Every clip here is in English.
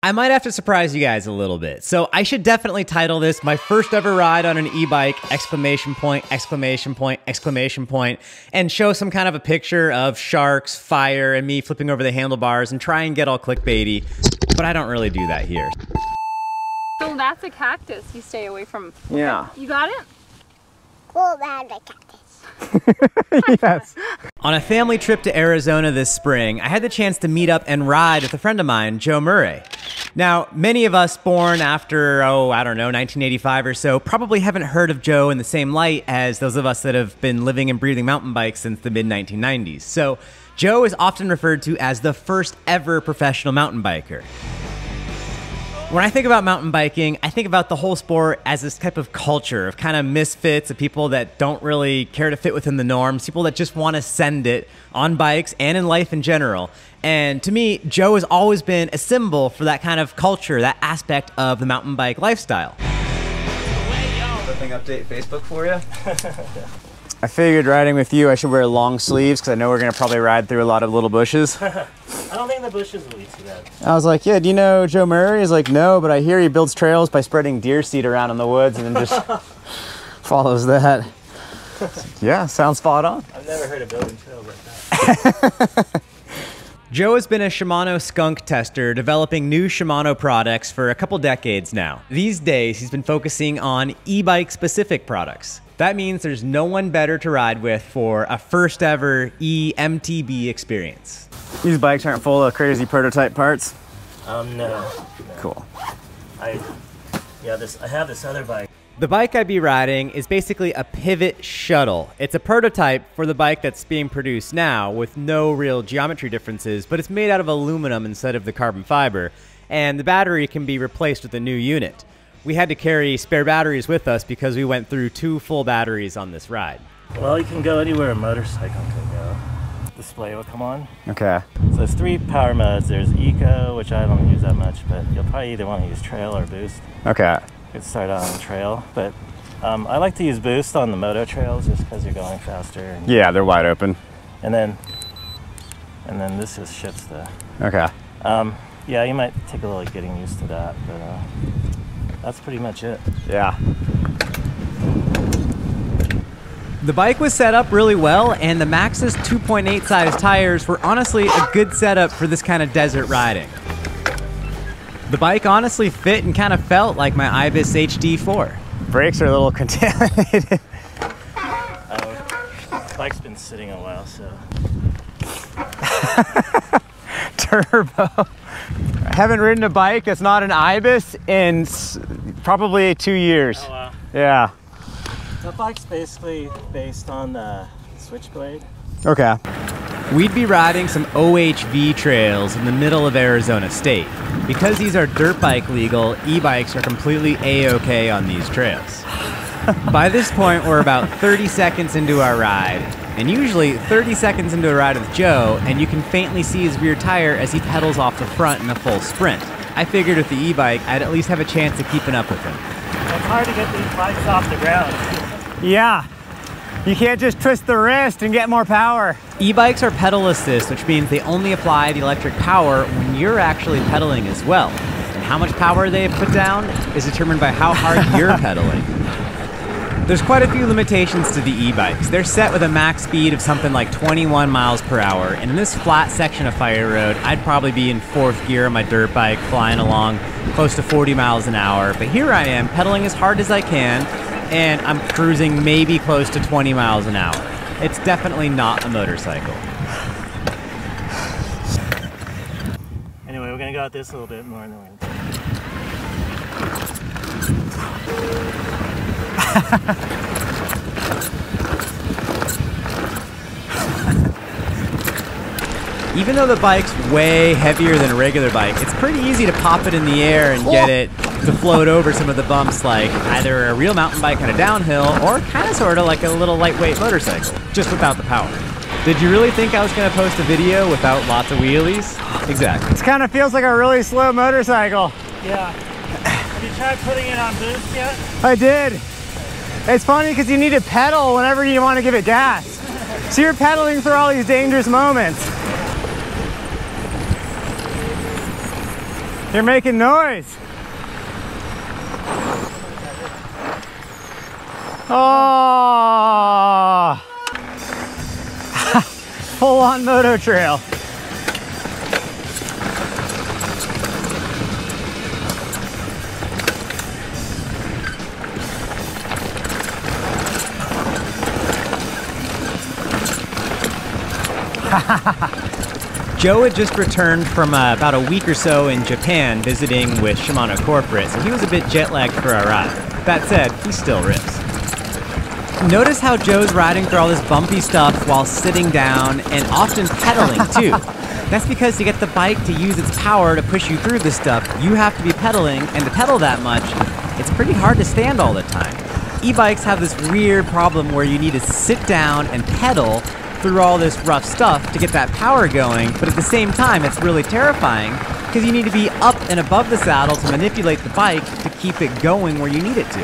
I might have to surprise you guys a little bit. So I should definitely title this my first ever ride on an e-bike, exclamation point, exclamation point, exclamation point, and show some kind of a picture of sharks, fire, and me flipping over the handlebars and try and get all clickbaity. But I don't really do that here. So that's a cactus you stay away from. Yeah. You got it? Pull out the cactus. Yes. On a family trip to Arizona this spring, I had the chance to meet up and ride with a friend of mine, Joe Murray. Now, many of us born after, I don't know, 1985 or so, probably haven't heard of Joe in the same light as those of us that have been living and breathing mountain bikes since the mid-1990s. So, Joe is often referred to as the first ever professional mountain biker. When I think about mountain biking, I think about the whole sport as this type of culture of kind of misfits, of people that don't really care to fit within the norms, people that just want to send it on bikes and in life in general. And to me, Joe has always been a symbol for that kind of culture, that aspect of the mountain bike lifestyle. Flipping update Facebook for you. I figured riding with you, I should wear long sleeves because I know we're going to probably ride through a lot of little bushes. I don't think the bushes will be too bad. I was like, yeah, do you know Joe Murray? He's like, no, but I hear he builds trails by spreading deer seed around in the woods and then just follows that. Yeah, sounds spot on. I've never heard of building trails like that. Joe has been a Shimano skunk tester, developing new Shimano products for a couple decades now. These days, he's been focusing on e-bike specific products. That means there's no one better to ride with for a first ever MTB experience. These bikes aren't full of crazy prototype parts? No. Cool. I have this other bike. The bike I'd be riding is basically a pivot shuttle. It's a prototype for the bike that's being produced now with no real geometry differences, but it's made out of aluminum instead of the carbon fiber, and the battery can be replaced with a new unit. We had to carry spare batteries with us because we went through 2 full batteries on this ride. Well, you can go anywhere a motorcycle can go. Display will come on. Okay. So there's 3 power modes. There's Eco, which I don't use that much, but you'll probably either want to use Trail or Boost. Okay. You could start out on Trail, but I like to use Boost on the moto trails just because you're going faster. And, yeah, they're wide open. And then this just shifts the... Okay. Yeah, you might take a little getting used to that, but that's pretty much it. Yeah. The bike was set up really well, and the Maxxis 2.8 size tires were honestly a good setup for this kind of desert riding. The bike honestly fit and kind of felt like my Ibis HD4. Brakes are a little contaminated. The bike's been sitting a while, so. Turbo. I haven't ridden a bike that's not an Ibis in probably 2 years. Oh, wow. Yeah. The bike's basically based on the Switchblade. Okay. We'd be riding some OHV trails in the middle of Arizona State. Because these are dirt bike legal, e-bikes are completely A-okay on these trails. By this point, we're about 30 seconds into our ride, and usually 30 seconds into a ride with Joe, and you can faintly see his rear tire as he pedals off the front in a full sprint. I figured with the e-bike, I'd at least have a chance of keeping up with him. It's hard to get these bikes off the ground. Yeah. You can't just twist the wrist and get more power. E-bikes are pedal assist, which means they only apply the electric power when you're actually pedaling as well. And how much power they put down is determined by how hard you're pedaling. There's quite a few limitations to the e-bikes. They're set with a max speed of something like 21 miles per hour, and in this flat section of Fire Road, I'd probably be in 4th gear on my dirt bike, flying along close to 40 miles an hour. But here I am, pedaling as hard as I can, and I'm cruising maybe close to 20 miles an hour. It's definitely not a motorcycle. Anyway, we're gonna go at this a little bit more, and then we're gonna... Even though the bike's way heavier than a regular bike, it's pretty easy to pop it in the air and get it to float over some of the bumps like either a real mountain bike on a downhill or kind of sort of like a little lightweight motorcycle, just without the power. Did you really think I was going to post a video without lots of wheelies? Exactly. It kind of feels like a really slow motorcycle. Yeah. Have you tried putting it on boost yet? I did. It's funny because you need to pedal whenever you want to give it gas. So you're pedaling through all these dangerous moments. You're making noise. Oh! Full-on moto trail. Joe had just returned from about a week or so in Japan visiting with Shimano Corporate, so he was a bit jet-lagged for our ride. That said, he still rips. Notice how Joe's riding through all this bumpy stuff while sitting down and often pedaling too. That's because to get the bike to use its power to push you through this stuff, you have to be pedaling, and to pedal that much, it's pretty hard to stand all the time. E-bikes have this weird problem where you need to sit down and pedal through all this rough stuff to get that power going, but at the same time it's really terrifying because you need to be up and above the saddle to manipulate the bike to keep it going where you need it to.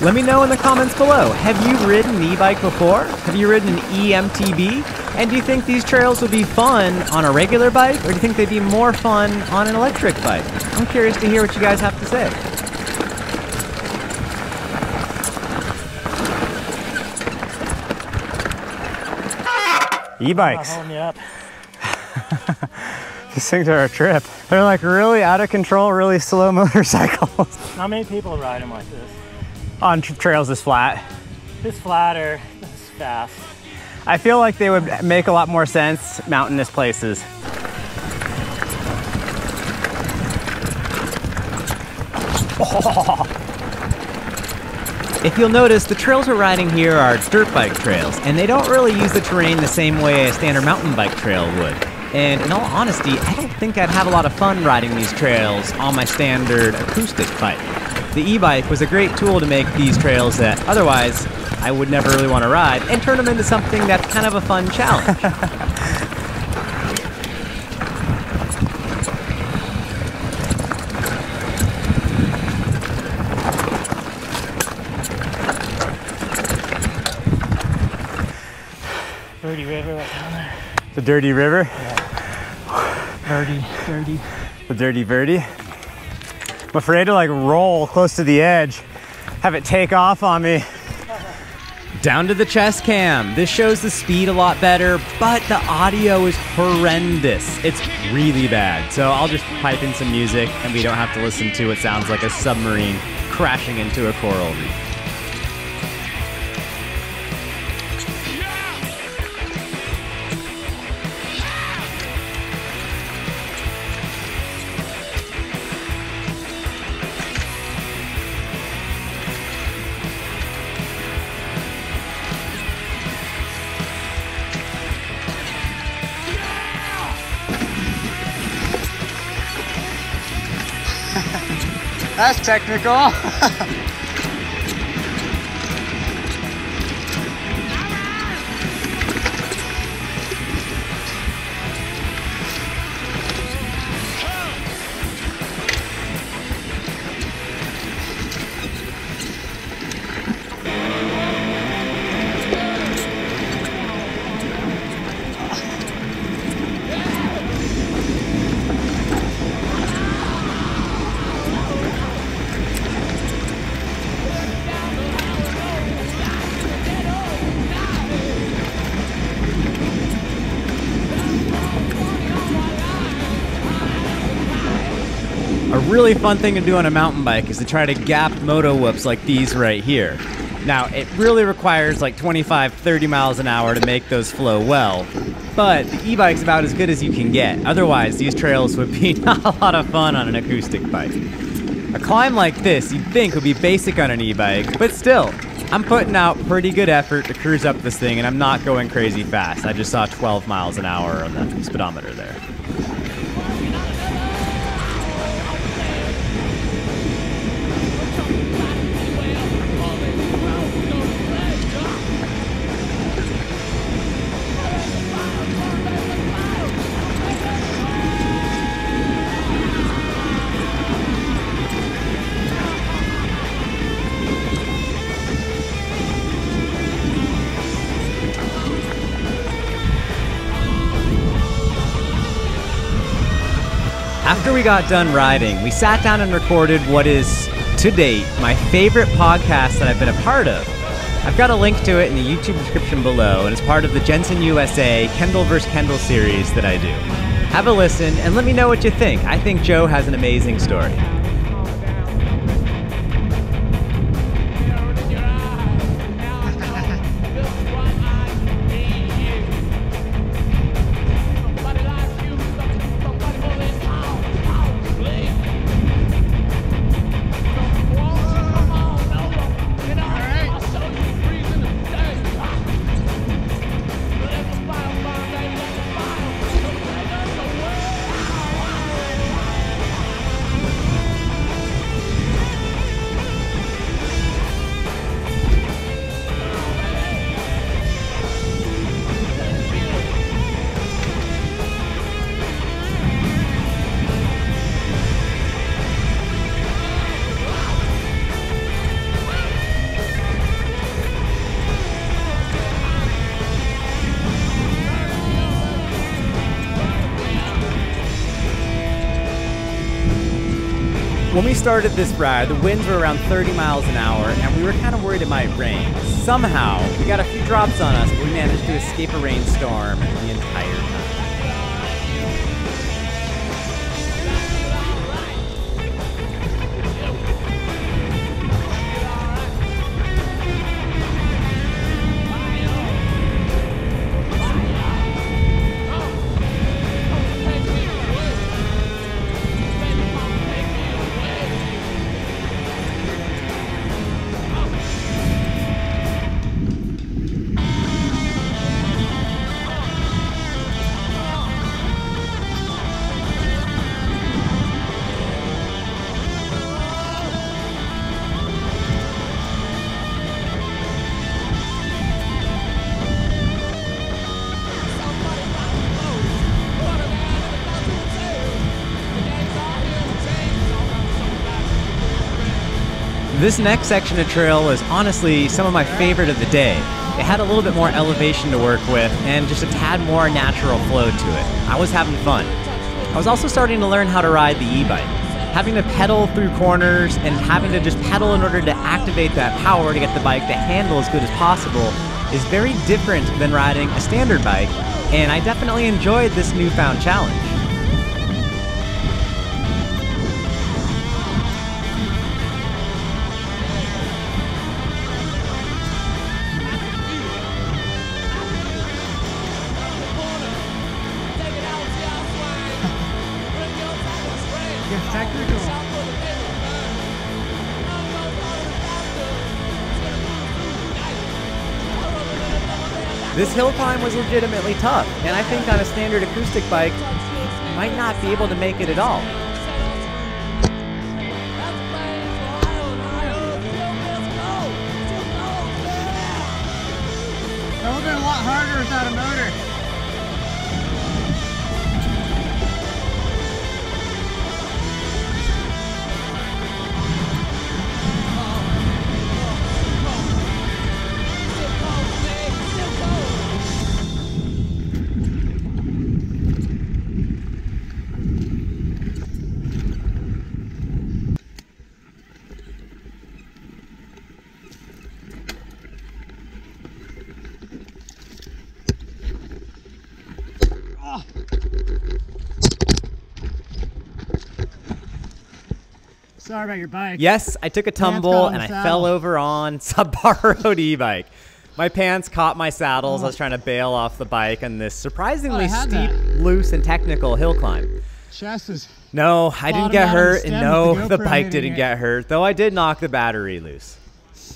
Let me know in the comments below, have you ridden an e-bike before? Have you ridden an MTB? And do you think these trails would be fun on a regular bike, or do you think they'd be more fun on an electric bike? I'm curious to hear what you guys have to say. E-bikes. Holding you up. These things are a trip. They're like really out of control, really slow motorcycles. Not many people ride them like this. On trails this flat. This flatter, this fast. I feel like they would make a lot more sense mountainous places. Oh. If you'll notice, the trails we're riding here are dirt bike trails, and they don't really use the terrain the same way a standard mountain bike trail would. And in all honesty, I don't think I'd have a lot of fun riding these trails on my standard acoustic bike. The e-bike was a great tool to make these trails that otherwise I would never really want to ride, and turn them into something that's kind of a fun challenge. Dirty river right down there. The dirty river? Yeah. Dirty. The dirty verdi? I'm afraid to like roll close to the edge, have it take off on me. Down to the chest cam. This shows the speed a lot better, but the audio is horrendous. It's really bad. So I'll just pipe in some music and we don't have to listen to what sounds like a submarine crashing into a coral reef. That's technical. A really fun thing to do on a mountain bike is to try to gap moto whoops like these right here. Now, it really requires like 25, 30 miles an hour to make those flow well, but the e-bike's about as good as you can get. Otherwise, these trails would be not a lot of fun on an acoustic bike. A climb like this you'd think would be basic on an e-bike, but still, I'm putting out pretty good effort to cruise up this thing and I'm not going crazy fast. I just saw 12 miles an hour on the speedometer there. After we got done riding, we sat down and recorded what is, to date, my favorite podcast that I've been a part of. I've got a link to it in the YouTube description below, and it's part of the Jensen USA Kendall vs. Kendall series that I do. Have a listen, and let me know what you think. I think Joe has an amazing story. When we started this ride, the winds were around 30 miles an hour, and we were kind of worried it might rain. Somehow, we got a few drops on us, but we managed to escape a rainstorm the entire time. This next section of trail was honestly some of my favorite of the day. It had a little bit more elevation to work with and just a tad more natural flow to it. I was having fun. I was also starting to learn how to ride the e-bike. Having to pedal through corners and having to just pedal in order to activate that power to get the bike to handle as good as possible is very different than riding a standard bike, and I definitely enjoyed this newfound challenge. This hill climb was legitimately tough, and I think on a standard acoustic bike, you might not be able to make it at all. That would have been a lot harder without a motor. Sorry about your bike. Yes, I took a tumble and I fell over on a borrowed e-bike. My pants caught my saddles. I was trying to bail off the bike on this surprisingly steep, loose, and technical hill climb. Chest is no, I didn't get hurt, and no, the bike didn't get hurt, though I did knock the battery loose.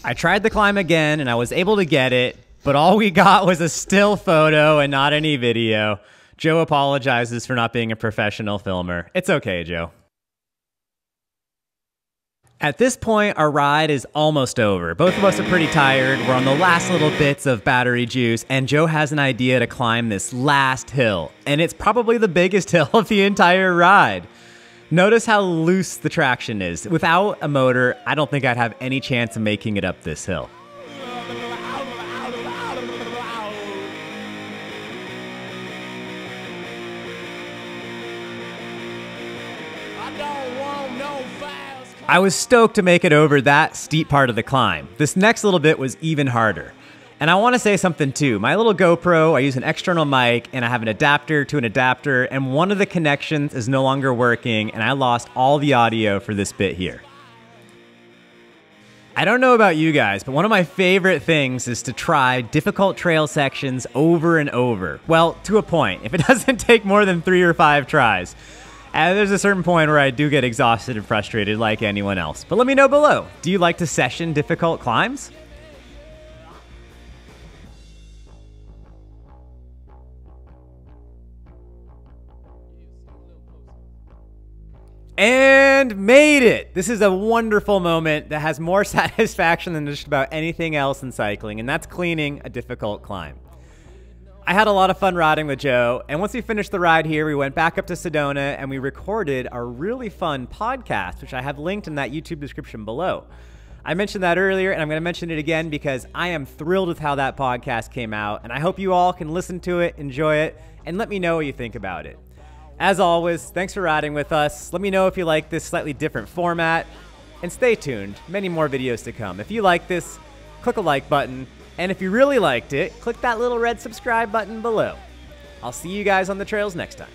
I tried the climb again, and I was able to get it, but all we got was a still photo and not any video. Joe apologizes for not being a professional filmer. It's okay, Joe. At this point, our ride is almost over. Both of us are pretty tired. We're on the last little bits of battery juice, and Joe has an idea to climb this last hill. And it's probably the biggest hill of the entire ride. Notice how loose the traction is. Without a motor, I don't think I'd have any chance of making it up this hill. I was stoked to make it over that steep part of the climb. This next little bit was even harder. And I want to say something too. My little GoPro, I use an external mic and I have an adapter to an adapter, and one of the connections is no longer working and I lost all the audio for this bit here. I don't know about you guys, but one of my favorite things is to try difficult trail sections over and over. Well, to a point. If it doesn't take more than 3 or 5 tries. And there's a certain point where I do get exhausted and frustrated like anyone else. But let me know below. Do you like to session difficult climbs? And made it! This is a wonderful moment that has more satisfaction than just about anything else in cycling, and that's cleaning a difficult climb. I had a lot of fun riding with Joe, and once we finished the ride here, we went back up to Sedona and we recorded our really fun podcast, which I have linked in that YouTube description below. I mentioned that earlier, and I'm going to mention it again because I am thrilled with how that podcast came out, and I hope you all can listen to it, enjoy it, and let me know what you think about it. As always, thanks for riding with us. Let me know if you like this slightly different format. And stay tuned, many more videos to come. If you like this, click a like button. And if you really liked it, click that little red subscribe button below. I'll see you guys on the trails next time.